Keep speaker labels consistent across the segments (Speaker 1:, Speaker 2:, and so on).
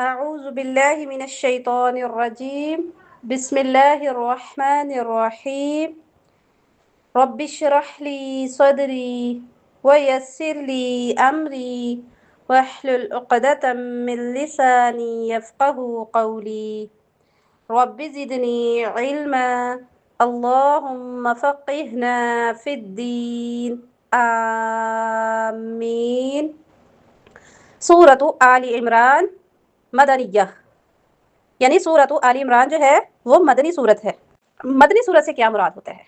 Speaker 1: اعوذ باللہ من الشیطان الرجیم بسم اللہ الرحمن الرحیم رب اشرح لی صدری ویسر لی امری واحلل عقدۃ من لسانی یفقهوا قولی رب زدنی علما اللہم فقہنا فی الدین آمین۔ سورۃ آل عمران مدنیہ، یعنی سورۃ آل عمران جو ہے وہ مدنی سورت ہے۔ مدنی سورت سے کیا مراد ہوتا ہے؟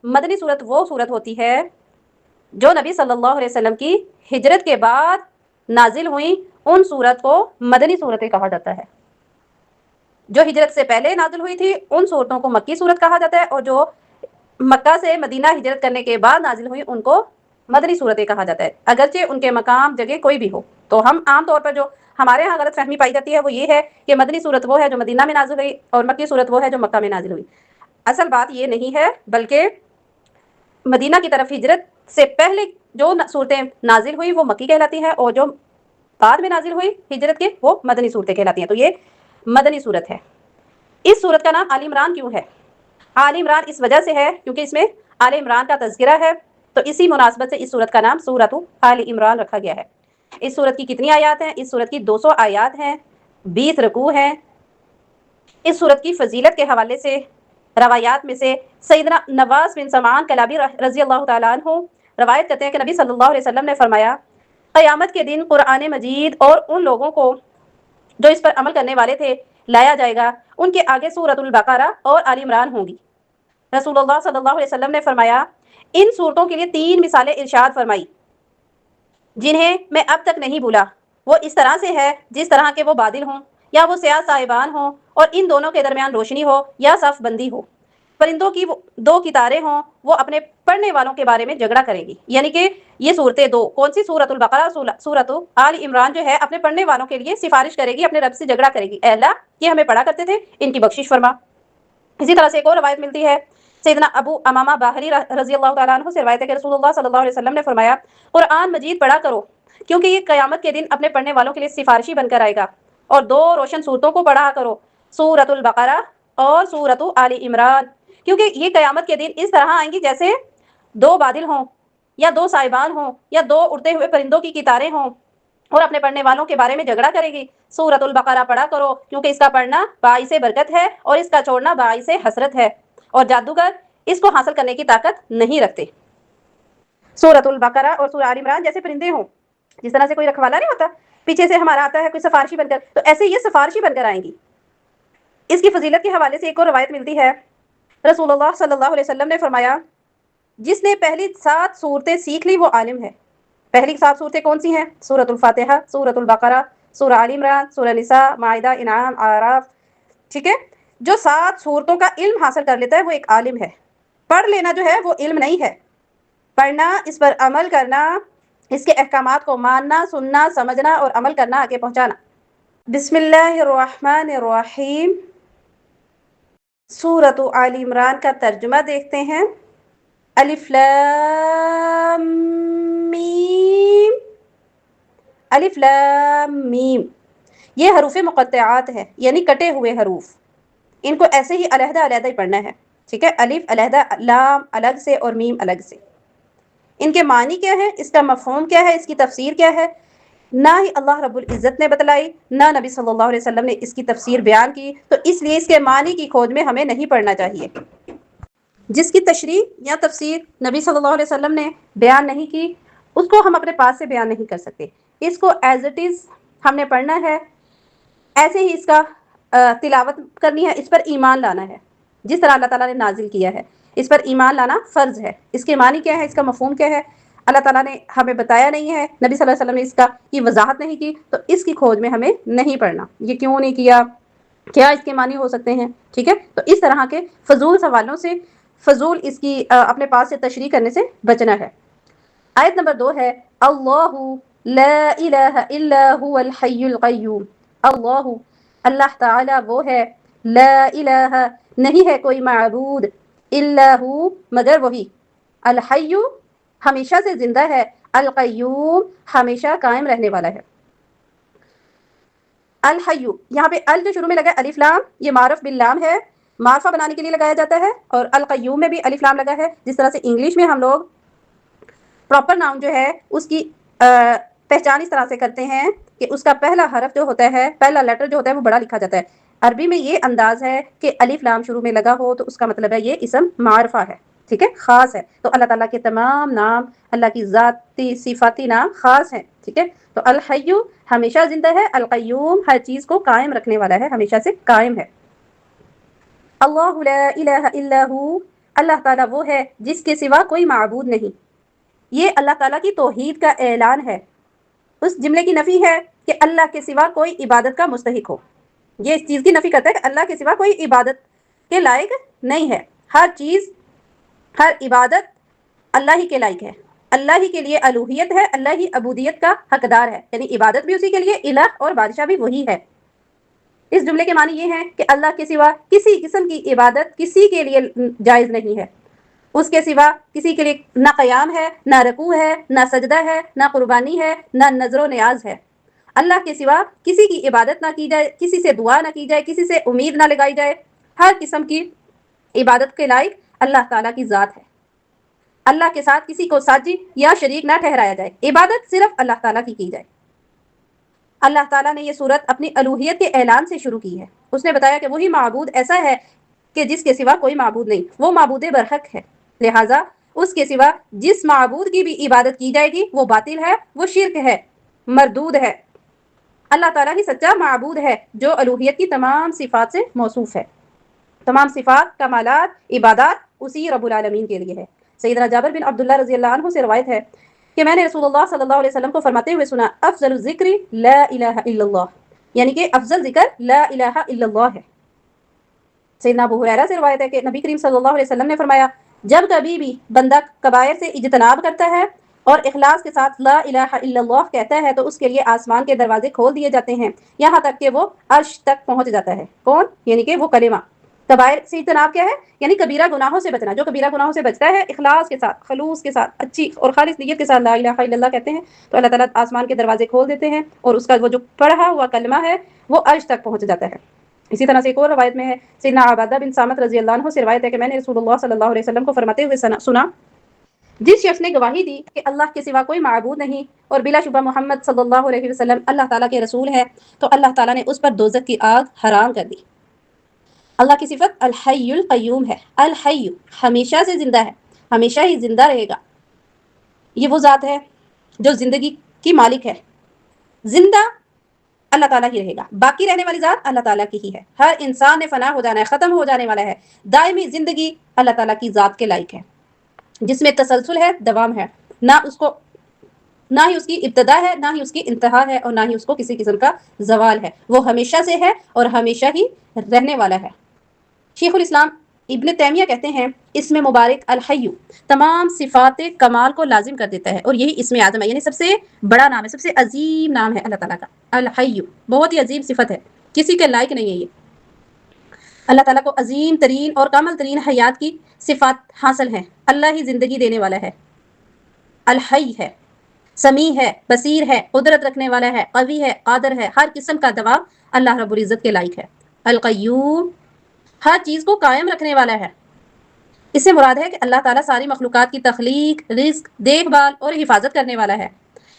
Speaker 1: مدنی سورت وہ سورت ہوتی ہے جو نبی صلی اللہ علیہ وسلم کی ہجرت کے بعد نازل ہوئی، ان سورت کو مدنی سورتیں کہا جاتا ہے۔ جو ہجرت سے پہلے نازل ہوئی تھی ان صورتوں کو مکی سورت کہا جاتا ہے، اور جو مکہ سے مدینہ ہجرت کرنے کے بعد نازل ہوئی ان کو مدنی صورتیں کہا جاتا ہے، اگرچہ ان کے مقام جگہ کوئی بھی ہو۔ تو ہم عام طور پر جو ہمارے ہاں غلط فہمی پائی جاتی ہے وہ یہ ہے کہ مدنی صورت وہ ہے جو مدینہ میں نازل ہوئی اور مکی صورت وہ ہے جو مکہ میں نازل ہوئی۔ اصل بات یہ نہیں ہے، بلکہ مدینہ کی طرف ہجرت سے پہلے جو صورتیں نازل ہوئی وہ مکی کہلاتی ہیں، اور جو بعد میں نازل ہوئی ہجرت کے وہ مدنی صورتیں کہلاتی ہیں۔ تو یہ مدنی صورت ہے۔ اس صورت کا نام آل عمران کیوں ہے؟ آل عمران اس وجہ سے ہے کیونکہ اس میں آل عمران کا تذکرہ ہے، تو اسی مناسبت سے اس صورت کا نام سورۃ آل عمران رکھا گیا ہے۔ اس صورت کی کتنی آیات ہیں؟ اس صورت کی 200 آیات ہیں، 20 رکوع ہیں۔ اس صورت کی فضیلت کے حوالے سے روایات میں سے سیدنا نواس بن سمعان کلابی رضی اللہ تعالیٰ عنہ روایت کرتے ہیں کہ نبی صلی اللہ علیہ وسلم نے فرمایا، قیامت کے دن قرآن مجید اور ان لوگوں کو جو اس پر عمل کرنے والے تھے لایا جائے گا، ان کے آگے سورۃ البقرہ اور آل عمران ہوں گی۔ رسول اللہ صلی اللہ علیہ وسلم نے فرمایا، ان صورتوں کے لیے 3 مثالیں ارشاد فرمائی جنہیں میں اب تک نہیں بھولا۔ وہ اس طرح سے ہے جس طرح کے وہ بادل ہوں یا وہ سیاہ صاحبان ہوں، اور ان دونوں کے درمیان روشنی ہو یا صف بندی ہو۔ پرندوں کی 2 قطاریں ہوں، وہ اپنے پڑھنے والوں کے بارے میں جھگڑا کریں گی، یعنی کہ یہ صورتیں 2 کون سی؟ سورۃ البقرہ، سورۃ آل عمران جو ہے اپنے پڑھنے والوں کے لیے سفارش کرے گی، اپنے رب سے جھگڑا کرے گی، اے اللہ یہ ہمیں پڑھا کرتے تھے، ان کی بخشش فرما۔ اسی طرح سے ایک اور روایت ملتی ہے، سیدنا ابو امامہ باہری رضی اللہ تعالیٰ عنہ سے روایت ہے کہ رسول اللہ صلی اللہ علیہ وسلم نے فرمایا، قرآن مجید پڑھا کرو کیونکہ یہ قیامت کے دن اپنے پڑھنے والوں کے لیے سفارشی بن کر آئے گا، اور 2 روشن صورتوں کو پڑھا کرو، سورۃ البقرہ اور سورۃ آل عمران، کیونکہ یہ قیامت کے دن اس طرح آئیں گی جیسے 2 بادل ہوں یا 2 صاحبان ہوں یا 2 اڑتے ہوئے پرندوں کی قطاریں ہوں، اور اپنے پڑھنے والوں کے بارے میں جھگڑا کرے گی۔ سورۃ البقرہ پڑھا کرو کیونکہ اس کا پڑھنا باعث برکت ہے اور اس کا چھوڑنا باعث حسرت ہے، اور جادوگر اس کو حاصل کرنے کی طاقت نہیں رکھتے۔ سورۃ البقرہ اور سورۃ آل عمران جیسے پرندے ہوں، جس طرح سے کوئی رکھوالا نہیں ہوتا، پیچھے سے ہمارا آتا ہے کوئی سفارشی بن کر، تو ایسے یہ سفارشی بن کر آئیں گی۔ اس کی فضیلت کے حوالے سے ایک اور روایت ملتی ہے، رسول اللہ صلی اللہ علیہ وسلم نے فرمایا، جس نے پہلی 7 صورتیں سیکھ لی وہ عالم ہے۔ پہلی 7 صورتیں کون سی ہیں؟ سورۃ الفاتحہ، سورۃ البقرہ، سورہ آل عمران، سورہ نساء، مائدہ، انعام، اعراف، ٹھیک ہے؟ جو 7 صورتوں کا علم حاصل کر لیتا ہے وہ ایک عالم ہے۔ پڑھ لینا جو ہے وہ علم نہیں ہے، پڑھنا، اس پر عمل کرنا، اس کے احکامات کو ماننا، سننا، سمجھنا اور عمل کرنا، آگے پہنچانا۔ بسم اللہ الرحمن الرحیم۔ سورۃ آل عمران کا ترجمہ دیکھتے ہیں۔ الف لام میم، الف لام میم، یہ حروف مقطعات ہیں، یعنی کٹے ہوئے حروف، ان کو ایسے ہی علیحدہ علیحدہ ہی پڑھنا ہے، ٹھیک ہے؟ الف علیحدہ، لام الگ سے اور میم الگ سے۔ ان کے معنی کیا ہے، اس کا مفہوم کیا ہے، اس کی تفسیر کیا ہے، نہ ہی اللہ رب العزت نے بتلائی، نہ نبی صلی اللہ علیہ وسلم نے اس کی تفسیر بیان کی، تو اس لیے اس کے معنی کی کھوج میں ہمیں نہیں پڑھنا چاہیے۔ جس کی تشریح یا تفسیر نبی صلی اللہ علیہ وسلم نے بیان نہیں کی، اس کو ہم اپنے پاس سے بیان نہیں کر سکتے، اس کو ایز اٹ از ہم نے پڑھنا ہے، ایسے ہی اس کا تلاوت کرنی ہے، اس پر ایمان لانا ہے، جس طرح اللہ تعالیٰ نے نازل کیا ہے اس پر ایمان لانا فرض ہے۔ اس کے معنی کیا ہے، اس کا مفہوم کیا ہے، اللہ تعالیٰ نے ہمیں بتایا نہیں ہے، نبی صلی اللہ علیہ وسلم نے اس کی وضاحت نہیں کی، تو اس کی کھوج میں ہمیں نہیں پڑھنا۔ یہ کیوں نہیں کیا، کیا اس کے معنی ہو سکتے ہیں، ٹھیک ہے؟ تو اس طرح کے فضول سوالوں سے، فضول اس کی اپنے پاس سے تشریح کرنے سے بچنا ہے۔ آیت نمبر 2 ہے، اللہ لا الہ الا هو الحی القیوم۔ اللہ، اللہ تعالی وہ ہے، لا الہ، نہیں ہے کوئی معبود، الا ہو، مگر وہی، الحی، ہمیشہ سے زندہ ہے، القیوم، ہمیشہ قائم رہنے والا ہے۔ الحی، یہاں پہ ال جو شروع میں لگا ہے الف لام، یہ معرف باللام ہے، معرفہ بنانے کے لیے لگایا جاتا ہے، اور القیوم میں بھی الف لام لگا ہے. جس طرح سے انگلش میں ہم لوگ پراپر ناؤن جو ہے اس کی پہچان اس طرح سے کرتے ہیں کہ اس کا پہلا حرف جو ہوتا ہے، پہلا لیٹر جو ہوتا ہے وہ بڑا لکھا جاتا ہے. عربی میں یہ انداز ہے کہ الف لام شروع میں لگا ہو تو اس کا مطلب ہے یہ اسم معرفہ ہے، ٹھیک ہے، خاص ہے. تو اللہ تعالیٰ کے تمام نام، اللہ کی ذاتی صفاتی نام خاص ہیں، ٹھیک ہے. تو الحی ہمیشہ زندہ ہے، القیوم ہر چیز کو قائم رکھنے والا ہے، ہمیشہ سے قائم ہے. اللہ لا الہ الا ہو، اللہ تعالیٰ وہ ہے جس کے سوا کوئی معبود نہیں. یہ اللہ تعالیٰ کی توحید کا اعلان ہے. اس جملے کی نفی ہے کہ اللہ کے سوا کوئی عبادت کا مستحق ہو. یہ اس چیز کی نفی کرتا ہے کہ اللہ کے سوا کوئی عبادت کے لائق نہیں ہے. ہر چیز، ہر عبادت اللہ ہی کے لائق ہے. اللہ ہی کے لیے الوہیت ہے، اللہ ہی عبودیت کا حقدار ہے، یعنی عبادت بھی اسی کے لیے، الہ اور بادشاہ بھی وہی ہے. اس جملے کے معنی یہ ہے کہ اللہ کے سوا کسی قسم کی عبادت کسی کے لیے جائز نہیں ہے. اس کے سوا کسی کے لیے نہ قیام ہے، نہ رکوع ہے، نہ سجدہ ہے، نہ قربانی ہے، نہ نظر و نیاز ہے. اللہ کے سوا کسی کی عبادت نہ کی جائے، کسی سے دعا نہ کی جائے، کسی سے امید نہ لگائی جائے. ہر قسم کی عبادت کے لائق اللہ تعالیٰ کی ذات ہے. اللہ کے ساتھ کسی کو ساجی یا شریک نہ ٹھہرایا جائے، عبادت صرف اللہ تعالیٰ کی جائے. اللہ تعالیٰ نے یہ صورت اپنی الوہیت کے اعلان سے شروع کی ہے. اس نے بتایا کہ وہی معبود ایسا ہے کہ جس کے سوا کوئی معبود نہیں، وہ معبود برحق ہے. لہٰذا اس کے سوا جس معبود کی بھی عبادت کی جائے گی وہ باطل ہے، وہ شرک ہے، مردود ہے. اللہ تعالیٰ ہی سچا معبود ہے جو الوہیت کی تمام صفات سے موصوف ہے. تمام صفات، کمالات، عبادات اسی رب العالمین کے لیے ہے. سیدنا جابر بن عبداللہ رضی اللہ عنہ سے روایت ہے کہ میں نے رسول اللہ صلی اللہ علیہ وسلم کو فرماتے ہوئے سنا، افضل الذکر لا الہ الا اللہ، یعنی کہ افضل ذکر لا الہ الا اللہ ہے. سیدنا ابو ہریرہ سے روایت ہے کہ نبی کریم صلی اللہ علیہ وسلم نے فرمایا، جب کبھی بھی بندہ کبائر سے اجتناب کرتا ہے اور اخلاص کے ساتھ لا الہ الا اللہ کہتا ہے تو اس کے لیے آسمان کے دروازے کھول دیے جاتے ہیں یہاں تک کہ وہ عرش تک پہنچ جاتا ہے. کون؟ یعنی کہ وہ کلمہ. کبائر سے اجتناب کیا ہے؟ یعنی کبیرہ گناہوں سے بچنا. جو کبیرہ گناہوں سے بچتا ہے اخلاص کے ساتھ، خلوص کے ساتھ، اچھی اور خالص نیت کے ساتھ لا الہ الا اللہ کہتے ہیں تو اللہ تعالیٰ آسمان کے دروازے کھول دیتے ہیں اور اس کا وہ جو پڑھا ہوا کلمہ ہے وہ عرش تک پہنچ جاتا ہے. اسی طرح سے ایک اور روایت میں ہے، سیدنا عبادہ بن صامت رضی اللہ عنہ سے روایت ہے کہ میں نے رسول اللہ صلی اللہ علیہ وسلم کو فرماتے ہوئے سنا، جس شخص نے گواہی دی کہ اللہ کے سوا کوئی معبود نہیں اور بلا شبہ محمد صلی اللہ علیہ وسلم اللہ تعالیٰ کے رسول ہے تو اللہ تعالیٰ نے اس پر دوزخ کی آگ حرام کر دی. اللہ کی صفت الحی القیوم ہے. الحی ہمیشہ سے زندہ ہے، ہمیشہ ہی زندہ رہے گا. یہ وہ ذات ہے جو زندگی کی مالک ہے. زندہ اللہ تعالیٰ ہی رہے گا، باقی رہنے والی ذات اللہ تعالیٰ کی ہی ہے. ہر انسان نے فنا ہو جانا ہے، ختم ہو جانے والا ہے. دائمی زندگی اللہ تعالیٰ کی ذات کے لائق ہے جس میں تسلسل ہے، دوام ہے، نہ ہی اس کی ابتدا ہے، نہ ہی اس کی انتہا ہے، اور نہ ہی اس کو کسی قسم کا زوال ہے. وہ ہمیشہ سے ہے اور ہمیشہ ہی رہنے والا ہے. شیخ الاسلام ابن تیمیہ کہتے ہیں اسم مبارک الحی تمام صفات کمال کو لازم کر دیتا ہے اور یہی اسم اعظم ہے، یعنی سب سے بڑا نام ہے، سب سے عظیم نام ہے اللہ تعالیٰ کا. الحی بہت ہی عظیم صفت ہے، کسی کے لائق نہیں ہے. یہ اللہ تعالیٰ کو عظیم ترین اور کامل ترین حیات کی صفات حاصل ہیں. اللہ ہی زندگی دینے والا ہے، الحی ہے، سمیع ہے، بصیر ہے، قدرت رکھنے والا ہے، قوی ہے، قادر ہے. ہر قسم کا دوام اللہ رب العزت کے لائق ہے. القیوم ہر چیز کو قائم رکھنے والا ہے. اس سے مراد ہے کہ اللہ تعالیٰ ساری مخلوقات کی تخلیق، رزق، دیکھ بھال اور حفاظت کرنے والا ہے.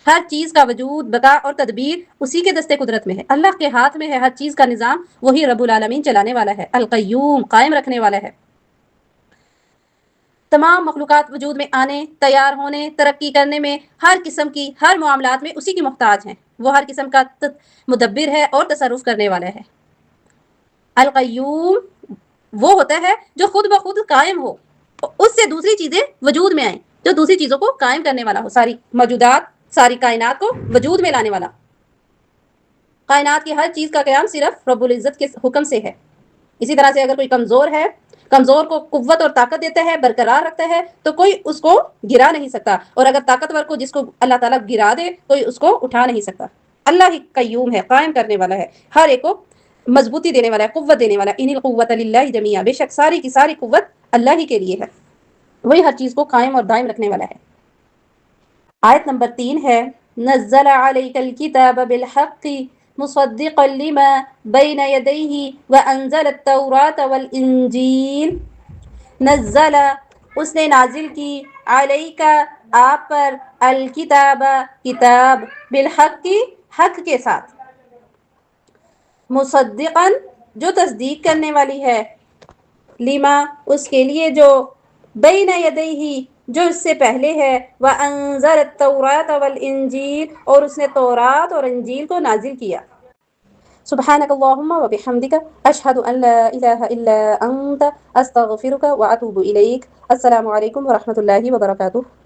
Speaker 1: ہر چیز کا وجود، بقا اور تدبیر اسی کے دستے قدرت میں ہے. اللہ کے ہاتھ میں ہے ہر چیز کا نظام، وہی رب العالمین چلانے والا ہے. القیوم قائم رکھنے والا ہے. تمام مخلوقات وجود میں آنے، تیار ہونے، ترقی کرنے میں، ہر قسم کی ہر معاملات میں اسی کی محتاج ہیں. وہ ہر قسم کا مدبر ہے اور تصرف کرنے والا ہے. القیوم وہ ہوتا ہے جو خود بخود قائم ہو، اس سے دوسری چیزیں وجود میں آئیں، جو دوسری چیزوں کو قائم کرنے والا ہو. ساری موجودات، ساری کائنات کو وجود میں لانے والا. کائنات کی ہر چیز کا قیام صرف رب العزت کے حکم سے ہے. اسی طرح سے اگر کوئی کمزور ہے، کمزور کو قوت اور طاقت دیتا ہے، برقرار رکھتا ہے تو کوئی اس کو گرا نہیں سکتا، اور اگر طاقتور کو جس کو اللہ تعالیٰ گرا دے کوئی اس کو اٹھا نہیں سکتا. اللہ ہی قیوم ہے، قائم کرنے والا ہے، ہر ایک کو مضبوطی دینے والا ہے، قوت دینے والا ہے. ان القوت للہ جمیعا، بے شک ساری کی ساری قوت اللہ ہی کے لیے ہے، وہی ہر چیز کو قائم اور دائم رکھنے والا ہے. آیت نمبر 3 ہے، نزل علیک الکتاب بالحق مصدقا لما بین یدیہ وانزل التوراۃ والانجیل، نزل اس نے نازل کی، علیک آپ پر، الکتاب کتاب، بالحق حق کے ساتھ، مصدقا جو تصدیق کرنے والی ہے، لما اس کے لیے جو، بین یدیہ جو اس سے پہلے ہے، وانزل التوراۃ والانجیل اور اس نے تورات اور انجیل کو نازل کیا۔ سبحانك اللهم وبحمدك أشهد أن لا إله إلا أنت أستغفرك وأتوب إليك۔ السلام عليكم ورحمة الله وبركاته۔